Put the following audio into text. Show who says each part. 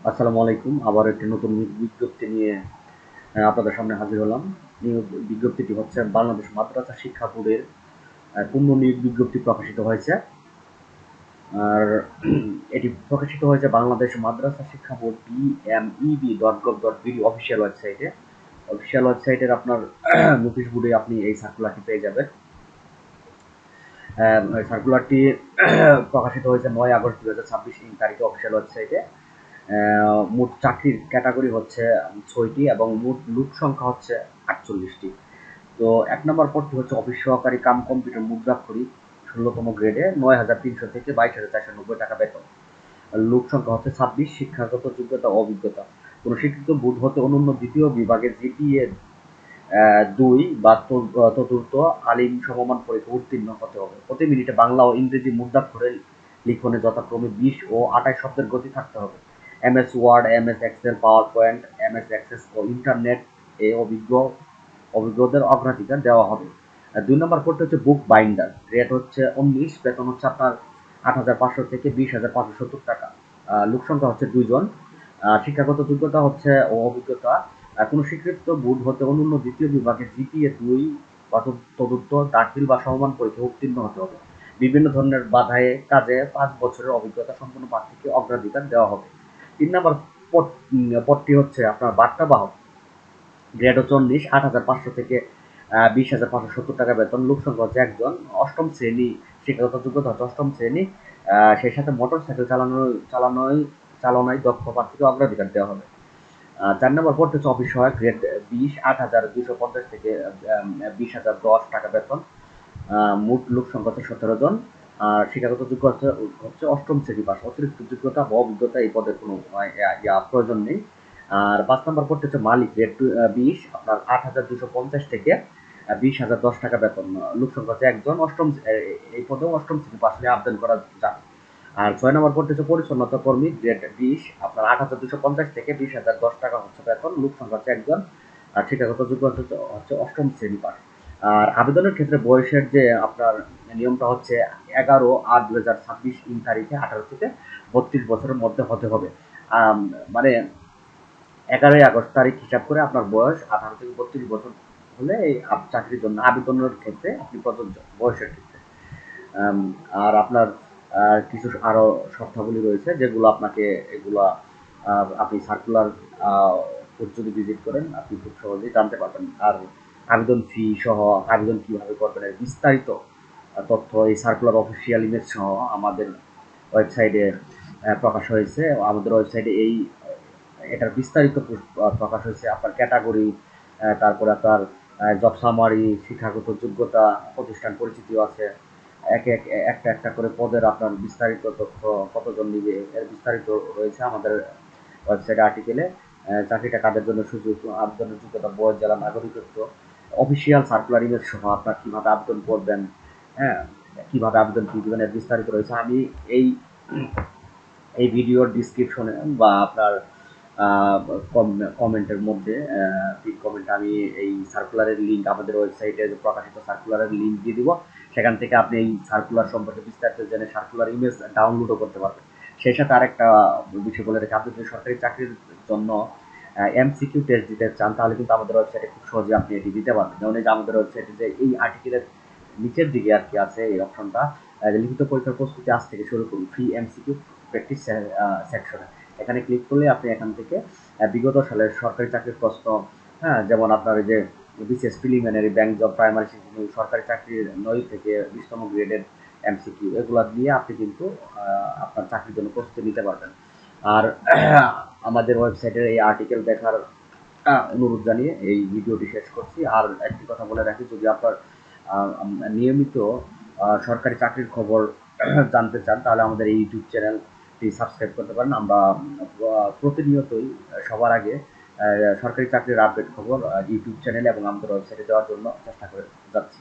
Speaker 1: আসসালামু আলাইকুম। আবার একটি নতুন বিজ্ঞপ্তি নিয়ে আপনাদের সামনে হাজির হলাম। নিয়োগ বিজ্ঞপ্তিটি হচ্ছে বাংলাদেশ মাদ্রাসা শিক্ষা বোর্ডের পূর্ণ নিয়োগ বিজ্ঞপ্তি প্রকাশিত হয়েছে। আর এটি প্রকাশিত হয়েছে বাংলাদেশ মাদ্রাসা শিক্ষা বোর্ড bmeb.gov.bd অফিসিয়াল ওয়েবসাইটে। অফিসিয়াল ওয়েবসাইটের আপনার নোটিশ বোর্ডে আপনি এই সার্কুলারটি পেয়ে যাবেন। সার্কুলারটি প্রকাশিত হয়েছে 9 আগস্ট 2026 তারিখে অফিসিয়াল ওয়েবসাইটে। মোট চাকরির ক্যাটাগরি হচ্ছে 6টি এবং মোট লোক সংখ্যা হচ্ছে 48টি। তো 1 নম্বর পদটি হচ্ছে অফিস সহকারী কাম কম্পিউটার মুদ্রাক্ষরিক 16তম গ্রেডে 9,300 থেকে 22,490 টাকা বেতন। লোক সংখ্যা হচ্ছে 26। শিক্ষাগত যোগ্যতা অভিজ্ঞতা কোনো স্বীকৃত বোর্ড হতে অনন্য দ্বিতীয় বিভাগে জিপিএ 2 বা তদূর্ধ্ব আলিম সমমান পরীক্ষা উত্তীর্ণ হতে হবে। প্রতি মিনিটে বাংলা ও ইংরেজি মুদ্রাক্ষরে লিখনে যথাক্রমে 20 ও 28 শব্দের গতি থাকতে হবে। MS Word, MS Excel, PowerPoint, MS Access ও ইন্টারনেট এ অভিজ্ঞদের অগ্রাধিকার দেওয়া হবে। 2 নম্বর পদটি হচ্ছে বুক বাইন্ডার, রেট হচ্ছে 19, বেতন হচ্ছে আপনার 8,500 থেকে 20,570 টাকা। লোক সংখ্যা হচ্ছে 2 জন। শিক্ষাগত যোগ্যতা হচ্ছে ও অভিজ্ঞতা কোনো স্বীকৃত বোর্ড হতে অনন্য দ্বিতীয় বিভাগে জিপিএ 2 বা তদুর্ধ্ব দাখিল বা সমমান পরীক্ষা উত্তীর্ণ হতে হবে। বিভিন্ন ধরনের বাধায় কাজে 5 বছরের অভিজ্ঞতা সম্পন্ন প্রার্থীকে অগ্রাধিকার দেওয়া হবে। 3 নম্বর পদটি হচ্ছে আপনার বার্তাবাহক, গ্রেড হচ্ছে 19, 8,500 থেকে 20,570 টাকা বেতন। লোক সংখ্যা হচ্ছে 1 জন। অষ্টম শ্রেণী, শিক্ষাগত যোগ্যতা হচ্ছে অষ্টম শ্রেণী। সেই সাথে মোটর সাইকেল চালানোয় দক্ষ প্রার্থীকে অগ্রাধিকার দেওয়া হবে। 4 নম্বর পদটি হচ্ছে অফিস সহায়ক, গ্রেড 20, 8,250 থেকে 20,010 টাকা বেতন। মোট লোক সংখ্যা হচ্ছে 17 জন। আর শিক্ষাগত যোগ্যতা হচ্ছে অষ্টম শ্রেণী পাস। অতিরিক্ত যোগ্যতা বা অভিজ্ঞতা এই পদের কোনো প্রয়োজন নেই। আর 5 নম্বর পদটি হচ্ছে মালিক, গ্রেড 20, আপনার 8,250 থেকে 20,010 টাকা বেতন। লোক সংখ্যা হচ্ছে 1 জন। এই পদেও অষ্টম শ্রেণী পাস নিয়ে আবেদন করা যাবে। আর 6 নম্বর পদটি হচ্ছে পরিচ্ছন্নতা কর্মী, গ্রেড 20, আপনার 8,250 থেকে 20,010 টাকা হচ্ছে বেতন। লোক সংখ্যা হচ্ছে 1 জন। আর শিক্ষাগত যোগ্যতা হচ্ছে অষ্টম শ্রেণী পাস। আর আবেদনের ক্ষেত্রে বয়সের যে আপনার নিয়মটা হচ্ছে 11/8/2026 তারিখে 18 থেকে 32 বছরের মধ্যে হতে হবে। মানে 11 আগস্ট তারিখ হিসাব করে আপনার বয়স 18 থেকে 32 বছর হলে এই চাকরির জন্য আবেদনের ক্ষেত্রে আপনি প্রযোজ্য বয়সের ক্ষেত্রে। আম, আর আপনার কিছু আরো শর্তাবলী রয়েছে যেগুলো আপনাকে এগুলা আপনি সার্কুলার যদি ভিজিট করেন আপনি খুব সহজেই জানতে পারবেন। আর আবেদন ফি সহ আবেদন কিভাবে করবেন এর বিস্তারিত তথ্য এই সার্কুলার অফিসিয়াল ইমেজ সহ আমাদের ওয়েবসাইটে প্রকাশ হয়েছে। আমাদের ওয়েবসাইটে এটার বিস্তারিত প্রকাশ হয়েছে। আপনার ক্যাটাগরি, তারপরে আপনার জব সামারি, শিক্ষাগত যোগ্যতা, প্রতিষ্ঠান পরিচিতিও আছে। একে এক একটা একটা করে পদের আপনার বিস্তারিত তথ্য, কতজন নিবে এর বিস্তারিত রয়েছে আমাদের ওয়েবসাইটে আর্টিকেলে। চাকরিটা কাদের জন্য সুযোগ, আবেদনের যোগ্যতা, বয়স, জেলা, নাগরিকত্ব, অফিসিয়াল সার্কুলার ইমেজ সহ আপনার কিভাবে আবেদন করবেন, হ্যাঁ, কিভাবে আবেদন ফি দিবেন এর বিস্তারিত রয়েছে। আমি এই এই ভিডিওর ডিসক্রিপশনে বা আপনার কমেন্টের মধ্যে পিন কমেন্টে আমি এই সার্কুলারের লিঙ্ক, আমাদের ওয়েবসাইটে প্রকাশিত সার্কুলারের লিঙ্ক দিয়ে দিব। সেখান থেকে আপনি এই সার্কুলার সম্পর্কে বিস্তারিত জেনে সার্কুলার ইমেজ ডাউনলোডও করতে পারবেন। সেই সাথে আরেকটা বিষয় বলে রেখে, আপনি যদি সরকারি চাকরির জন্য এমসিকিউ টেস্ট দিতে চান তাহলে কিন্তু আমাদের ওয়েবসাইটে খুব সহজে আপনি এটি দিতে পারবেন। যেমন এই যে আমাদের ওয়েবসাইটে যে এই আর্টিকেলের নিচের দিকে আর কি আছে এই অপশনটা, লিখিত পরীক্ষার প্রস্তুতি আজ থেকে শুরু করুন, ফ্রি এমসিকিউ প্র্যাকটিস সেকশনে। এখানে ক্লিক করলে আপনি এখান থেকে বিগত সালের সরকারি চাকরির প্রশ্ন, হ্যাঁ, যেমন আপনার এই যে BCS preliminary, bank job, primary শিক্ষক, সরকারি চাকরির 9 থেকে 20তম গ্রেডের এমসিকিউ, এগুলা দিয়ে আপনি কিন্তু আপনার চাকরির জন্য প্রস্তুতি নিতে পারবেন। আর আমাদের ওয়েবসাইটের এই আর্টিকেল দেখার অনুরোধ জানিয়ে এই ভিডিওটি শেষ করছি। আর একটি কথা বলে রাখি, যদি আপনার নিয়মিত সরকারি চাকরির খবর জানতে চান তাহলে আমাদের এই ইউটিউব চ্যানেলটি সাবস্ক্রাইব করতে পারেন। আমরা প্রতিনিয়তই সবার আগে সরকারি চাকরির আপডেট খবর ইউটিউব চ্যানেলে এবং আমাদের ওয়েবসাইটে দেওয়ার জন্য চেষ্টা করে যাচ্ছি।